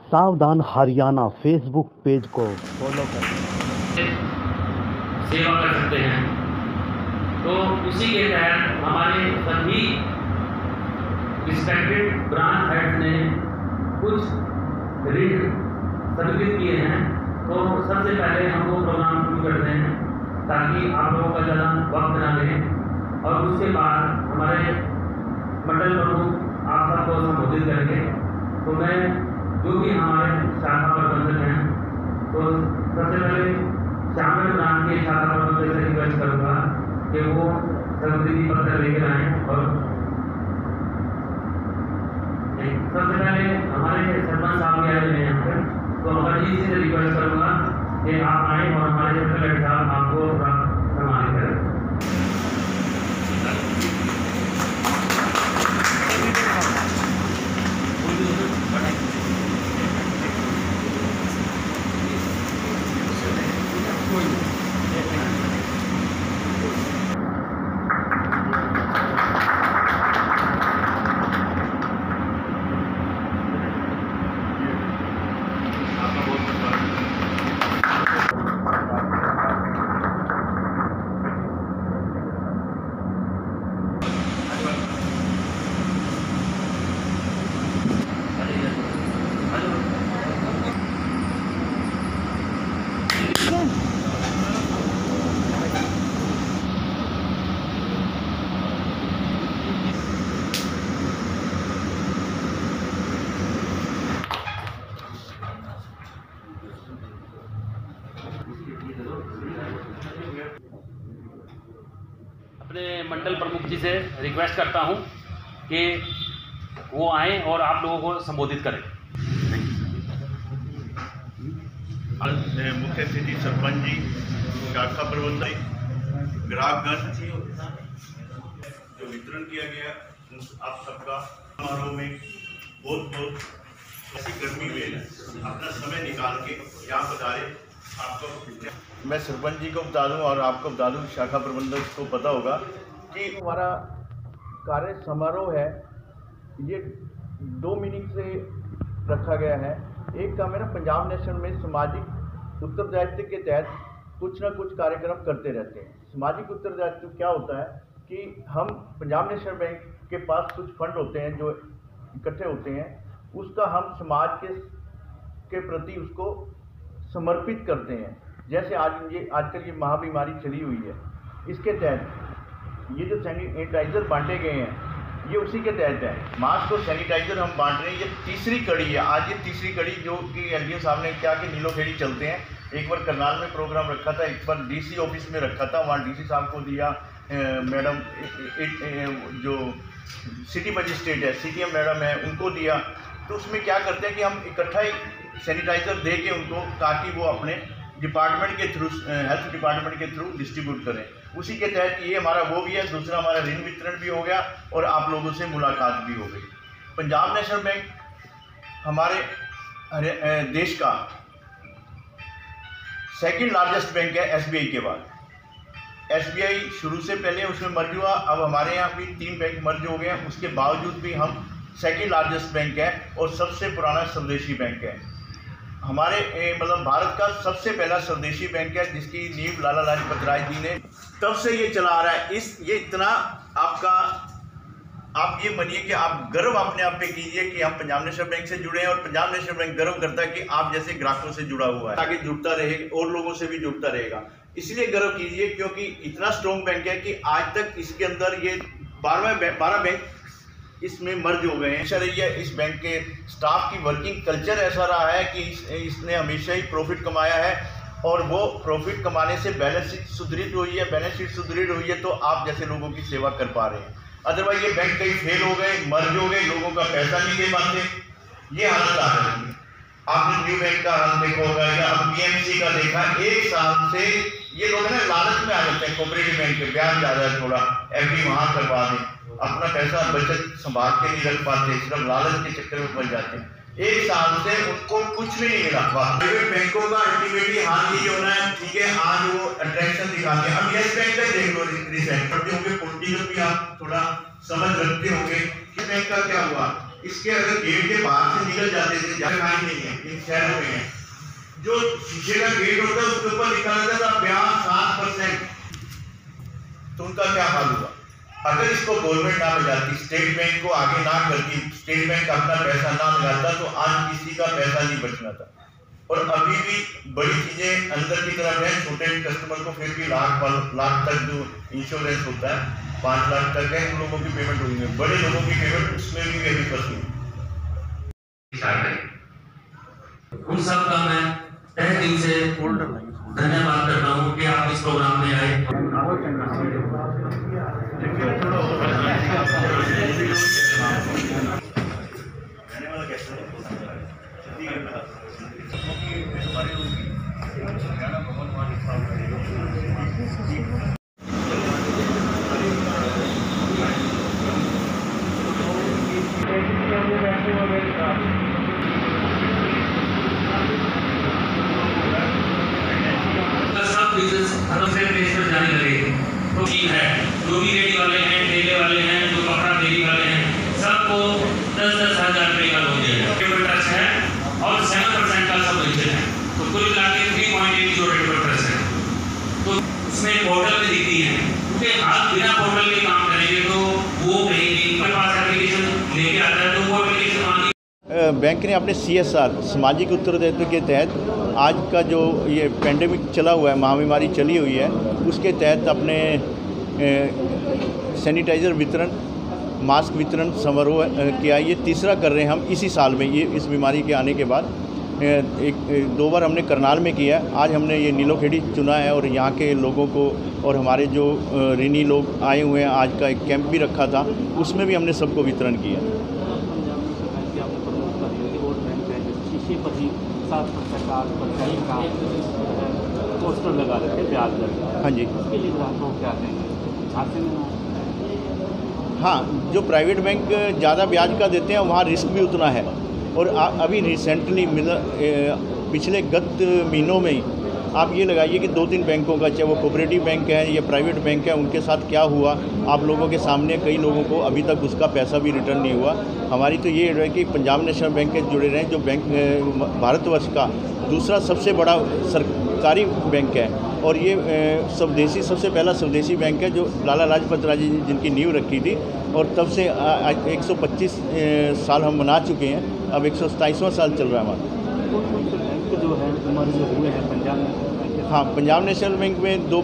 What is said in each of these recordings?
सावधान Haryana Facebook page को follow करें, सेवा कर सकते हैं। तो उसी के तहत हमारे सभी रिस्पेक्टेड ब्रांच हेड ने कुछ ऋण स्वीकृत किए हैं। तो सबसे पहले हम वो प्रोग्राम शुरू करते हैं ताकि आप लोगों का ज़्यादा वक्त ना लें, और उसके बाद हमारे मंडल प्रमुख आप सबको संबोधित करेंगे। तो मैं जो भी हमारे शाखा प्रबंधक हैं, तो सबसे पहले शामिल ब्रांच के शाखा प्रबंधक से रिक्वेस्ट करूँगा कि वो संबंधित पत्र लेकर आएँ। और सबसे पहले हमारे सरपंच साहब भी आए हुए हैं यहाँ पर, तो अमर जी से रिक्वेस्ट करूँगा कि आप आएँ और हमारे सेक्रेटरी साहब आपको सम्मानित करें। अपने मंडल प्रमुख जी से रिक्वेस्ट करता हूं कि वो आएं और आप लोगों को संबोधित करें। मुख्य अतिथि सरपंच जी, शाखा प्रबंधक, ग्राहकगण, जो वितरण किया गया आप सबका समारोह में बहुत बहुत ऐसी गर्मी में अपना समय निकाल के यहाँ पधारे। आपको मैं सरपंच जी को बता दूँ और आपको बता दूँ, शाखा प्रबंधक को पता होगा कि हमारा कार्य समारोह है, ये 2 मीनिंग से रखा गया है। एक काम है ना, पंजाब नेशनल में सामाजिक उत्तरदायित्व के तहत कुछ ना कुछ कार्यक्रम करते रहते हैं। सामाजिक उत्तरदायित्व क्या होता है कि हम पंजाब नेशनल बैंक के पास कुछ फंड होते हैं जो इकट्ठे होते हैं, उसका हम समाज के प्रति उसको समर्पित करते हैं। जैसे आजकल ये महाबीमारी चली हुई है, इसके तहत ये जो सैनिटाइज़र बांटे गए हैं ये उसी के तहत है। मास्क और सैनिटाइज़र हम बांट रहे हैं, ये तीसरी कड़ी है। आज ये तीसरी कड़ी जो कि एलडीओ साहब ने क्या कि नीलोखेड़ी चलते हैं। एक बार करनाल में प्रोग्राम रखा था, एक बार डीसी ऑफिस में रखा था, वहाँ डीसी साहब को दिया, मैडम जो सिटी मजिस्ट्रेट है, सीटीएम मैडम है, उनको दिया। तो उसमें क्या करते हैं कि हम इकट्ठा ही सैनिटाइज़र दे के उनको, ताकि वो अपने डिपार्टमेंट के थ्रू, हेल्थ डिपार्टमेंट के थ्रू डिस्ट्रीब्यूट करें। उसी के तहत ये हमारा वो भी है। दूसरा हमारा ऋण वितरण भी हो गया और आप लोगों से मुलाकात भी हो गई। पंजाब नेशनल बैंक हमारे देश का सेकंड लार्जेस्ट बैंक है एसबीआई के बाद। एसबीआई शुरू से पहले उसमें मर्ज हुआ, अब हमारे यहाँ भी 3 बैंक मर्ज हो गए हैं। उसके बावजूद भी हम सेकंड लार्जेस्ट बैंक है और सबसे पुराना स्वदेशी बैंक है। हमारे मतलब भारत का सबसे पहला स्वदेशी बैंक है, जिसकी नींव लाला लाजपत राय जी ने तब से ये चला आ रहा है। ये इतना आप ये मानिए कि आप गर्व अपने आप पे कीजिए कि हम पंजाब नेशनल बैंक से जुड़े हैं, और पंजाब नेशनल बैंक गर्व करता है कि आप जैसे ग्राहकों से जुड़ा हुआ है, ताकि जुड़ता रहे और लोगों से भी जुड़ता रहेगा। इसलिए गर्व कीजिए क्योंकि इतना स्ट्रॉन्ग बैंक है कि आज तक इसके अंदर ये 12 बैंक इसमें मर्ज हो गए हैं। शरैया इस बैंक के स्टाफ की वर्किंग कल्चर ऐसा रहा है कि इसने हमेशा ही प्रॉफिट कमाया है, और वो प्रॉफिट कमाने से बैलेंस शीट सुदृढ़ हुई है। बैलेंस शीट सुदृढ़ हुई है तो आप जैसे लोगों की सेवा कर पा रहे हैं। अदरवाइज ये बैंक कहीं फेल हो गए, मर्ज हो गए, लोगों का पैसा नहीं दे पाते, ये हालत आ रही है। आपने न्यू बैंक का हाल देखा होगा या पीएमसी का देखा। 1 साल से ये लोग ना लालच में आ जाते हैं, कोऑपरेटिव बैंक के ब्याज ज़्यादा है, थोड़ा एफडी वहाँ करवा दें, अपना पैसा बचत संभाल के नहीं रख पाते, सिर्फ लालच के चक्कर में फंस जाते हैं। 1 साल से उनको कुछ भी नहीं मिला। प्राइवेट बैंकों का अल्टीमेटली हाल यही होना है, ठीक है। आज वो अट्रैक्शन दिखाते हैं। अब यस बैंक का देख लो, रिसेंट पढ़ते होंगे, पॉलिटिकल भी आप थोड़ा समझ रखते होंगे कि बैंक का क्या हुआ। इसके अगर गेट के बाहर से निकल जाते थे, जगह नहीं है इन शहरों में, जो शीशे का गेट होता है उसके ऊपर लिखा रहता था ब्याज 7%, तो उनका क्या हाल हुआ? अगर इसको गवर्नमेंट ना बजाती, स्टेट बैंक को आगे ना करती, स्टेट बैंक अपना पैसा ना लगाता, तो आज किसी का पैसा नहीं बचना था। और अभी भी बड़ी चीजें अंदर की तरफ है, छोटे कस्टमर को फिर भी लाख तक जो इंश्योरेंस होता है 5 लाख तक है, उन लोगों की पेमेंट हुई है, बड़े लोगों की पेमेंट उसमें भी अभी फंसी। उन सब का मैं तहे दिल से धन्यवाद करता हूँ कि आप इस प्रोग्राम में आए। जाने लगे तो ठीक है, जो भी रेडी वाले हैं, ठेले वाले हैं, जो कपड़ा डेली वाले हैं, सबको 10-10 हज़ार रुपये का लोन दिया टच है और 7% का सब बचत है, तो कुल मिला के 3.8 जो रेट टच है, तो उसमें पोर्टल में दिखती है, क्योंकि आप बिना पोर्टल के काम करेंगे तो वो कहीं के पास एप्लीकेशन लेके आता है तो वो एप्लीकेशन बैंक ने अपने CSR सामाजिक उत्तरदायित्व के तहत आज का जो ये पेंडेमिक चला हुआ है, महामारी चली हुई है, उसके तहत अपने सैनिटाइज़र वितरण, मास्क वितरण समारोह किया। ये तीसरा कर रहे हैं हम इसी साल में, ये इस बीमारी के आने के बाद 2 बार हमने करनाल में किया, आज हमने ये नीलोखेड़ी चुना है और यहाँ के लोगों को और हमारे जो ऋणी लोग आए हुए हैं, आज का एक कैंप भी रखा था, उसमें भी हमने सबको वितरण किया। पर ही 7% 8% का पोस्टर लगा रखे ब्याज दर। हाँ जी, इसके लिए ग्राहकों क्या कहेंगे? हाँ, जो प्राइवेट बैंक ज़्यादा ब्याज का देते हैं वहाँ रिस्क भी उतना है। और अभी रिसेंटली पिछले गत महीनों में ही आप ये लगाइए कि 2-3 बैंकों का, चाहे वो कोऑपरेटिव बैंक है या प्राइवेट बैंक है, उनके साथ क्या हुआ आप लोगों के सामने, कई लोगों को अभी तक उसका पैसा भी रिटर्न नहीं हुआ। हमारी तो ये है कि पंजाब नेशनल बैंक के जुड़े रहें, जो बैंक भारतवर्ष का दूसरा सबसे बड़ा सरकारी बैंक है और ये स्वदेशी, सबसे पहला स्वदेशी बैंक है, जो लाला लाजपत राय जी जिनकी नींव रखी थी, और तब से 125 साल हम मना चुके हैं, अब 127वां साल चल रहा है हमारा। जो है मर्ज हुए हैं पंजाब नेशनल बैंक? हाँ, पंजाब नेशनल बैंक में 2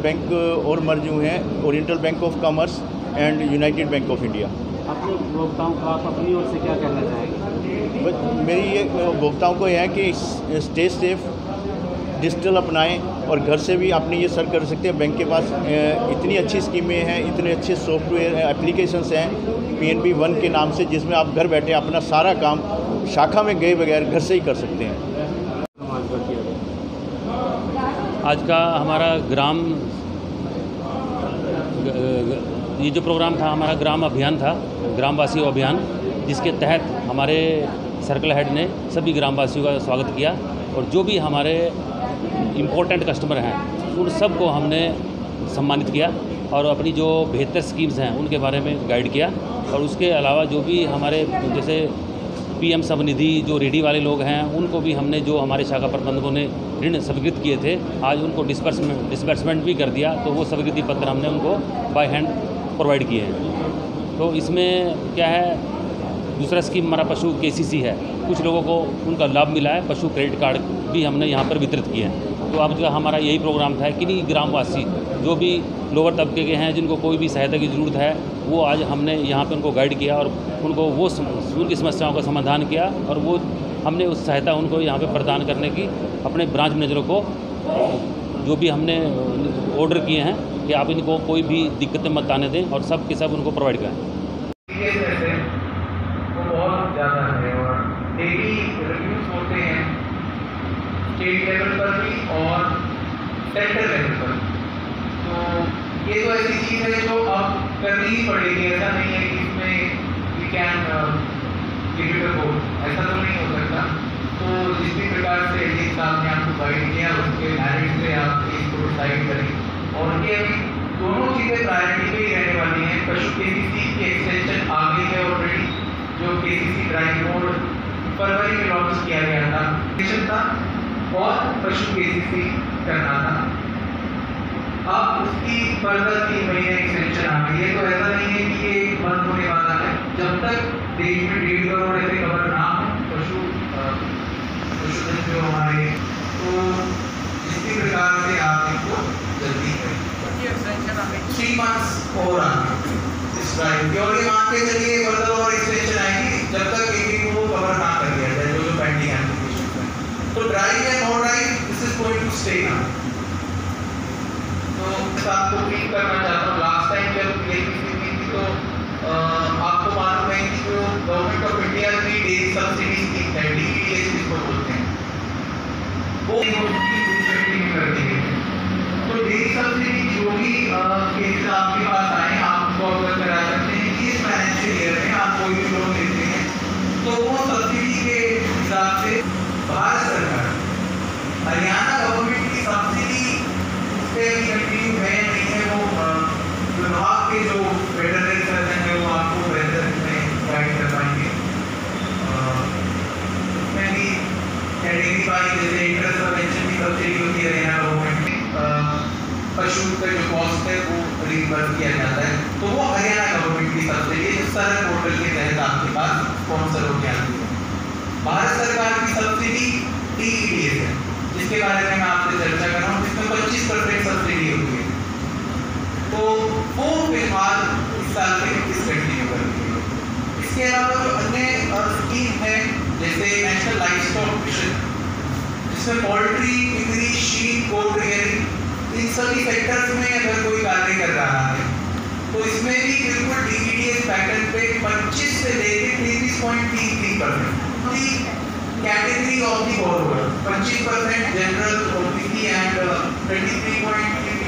बैंक और मर्ज हुए हैं, oriental bank of commerce and United bank of India. अपने उपभोक्ताओं को आप अपनी ओर से क्या कहना चाहेंगे? बस मेरी ये उपभोक्ताओं को यह है कि स्टे सेफ, डिजिटल अपनाएं और घर से भी अपने ये सर्च कर सकते हैं। बैंक के पास इतनी अच्छी स्कीमें हैं, इतने अच्छे सॉफ्टवेयर एप्लीकेशंस हैं PNB One के नाम से, जिसमें आप घर बैठे अपना सारा काम शाखा में गए बगैर घर से ही कर सकते हैं। आज का हमारा ये जो प्रोग्राम था, हमारा ग्राम अभियान था, ग्रामवासी अभियान, जिसके तहत हमारे सर्कल हेड ने सभी ग्रामवासियों का स्वागत किया और जो भी हमारे इम्पोर्टेंट कस्टमर हैं उन सब को हमने सम्मानित किया और अपनी जो बेहतर स्कीम्स हैं उनके बारे में गाइड किया। और उसके अलावा जो भी हमारे जैसे PM स्वनिधि जो रेडी वाले लोग हैं, उनको भी हमने, जो हमारे शाखा प्रबंधकों ने ऋण स्वीकृत किए थे, आज उनको डिस्बर्समेंट भी कर दिया, तो वो स्वीकृति पत्र हमने उनको बाय हैंड प्रोवाइड किए हैं। तो इसमें क्या है, दूसरा स्कीम हमारा पशु KCC है, कुछ लोगों को उनका लाभ मिला है, पशु क्रेडिट कार्ड भी हमने यहाँ पर वितरित किए हैं। तो अब जो हमारा यही प्रोग्राम था कि नहीं, ग्रामवासी जो भी लोअर तबके के हैं, जिनको कोई भी सहायता की ज़रूरत है, वो आज हमने यहाँ पे उनको गाइड किया और उनको वो उनकी समस्याओं का समाधान किया और वो हमने उस सहायता उनको यहाँ पे प्रदान करने की अपने ब्रांच मैनेजरों को जो भी हमने ऑर्डर किए हैं कि आप इनको कोई भी दिक्कतें मत आने दें और सब के सब उनको प्रोवाइड करें। वो बहुत ज़्यादा है और डेली रिव्यूज होते हैं स्टेट लेवल पर भी और सेंट्रल लेवल पर। तो ये तो ऐसी चीज़ है जो अब करनी ही पड़ेगी, ऐसा नहीं है कि इसमें we can give it a go, ऐसा तो नहीं हो सकता। तो जिस भी प्रकार से एक साहब ने आपको गाइड किया उसके मेरिट से आप इसको डिसाइड करें और ये अभी दोनों चीज़ें प्रायोरिटी पे ही रहने वाली हैं। पशु KCC की एक्सटेंशन आ गई है ऑलरेडी, जो केसीसी ड्राइव मोड फरवरी में लॉन्च किया गया था और पशु केसीसी करना था। अब उसकी फर्दर 3 महीने एक्सटेंशन आ गई है। तो ऐसा नहीं है कि ये बंद होने वाला है। जब तक देश में 1.5 करोड़ ऐसे कवर ना हो पशुधन जो हमारे, तो इसी प्रकार से आप इनको जल्दी करें। 3 months और इस ड्राइव और ये मान के चलिए फर्दर और एक्सटेंशन आएगी जब तक एक को कवर ना कर दिया जाए जो पेंडिंग एप्लीकेशन है। तो ड्राइव या no drive this is going to stay now. तो आपको क्लिक करना चाहता हूँ, लास्ट टाइम जब ये थी तो आपको मालूम है कि जो गवर्नमेंट ऑफ इंडिया की डेयरी सब्सिडी स्कीम है, DDS जिसको बोलते हैं, वो कंटिन्यू कर दी गई है। तो डेयरी सब्सिडी जो भी केसेस आपके पास आए आप उसको अवगत करा सकते हैं कि इस फाइनेंशियल ईयर में आप कोई भी लोन लेते हैं तो वो सब्सिडी के हिसाब से भारत सरकार हरियाणा गवर्नमेंट की सब्सिडी कंटिन्यू है नहीं है वो विभाग के जो वेटरनरी सर्जन है वो आपको बेहतर में गाइड कर पाएंगे। उसमें भी कैटेगरी वाइज जैसे इंटरेस्ट सब्वेंशन की सब्सिडी होती है हरियाणा गवर्नमेंट में, पशु का जो कॉस्ट है वो रिइंबर्स किया जाता है। तो वो हरियाणा गवर्नमेंट की सब्सिडी है जो सरल पोर्टल के तहत आपके पास स्पॉन्सर होकर आती है। भारत सरकार की सब्सिडी DDS है जिसके बारे में मैं आपसे चर्चा कर रहा हूँ, जिसमें 25% सब्सिडी होती है। तो वो फिलहाल इस साल के डिसकंटिन्यू कर दी है। इसके अलावा जो अन्य स्कीम है जैसे नेशनल लाइवस्टॉक मिशन जिसमें पोल्ट्री, पिगरी, शीप, गोट रियरिंग इन सभी सेक्टर्स में अगर कोई कार्य कर रहा है तो इसमें भी बिल्कुल DDS पैटर्न पे 25 से लेकर 33.33% category of the borrower 25% general OBC and 23.33%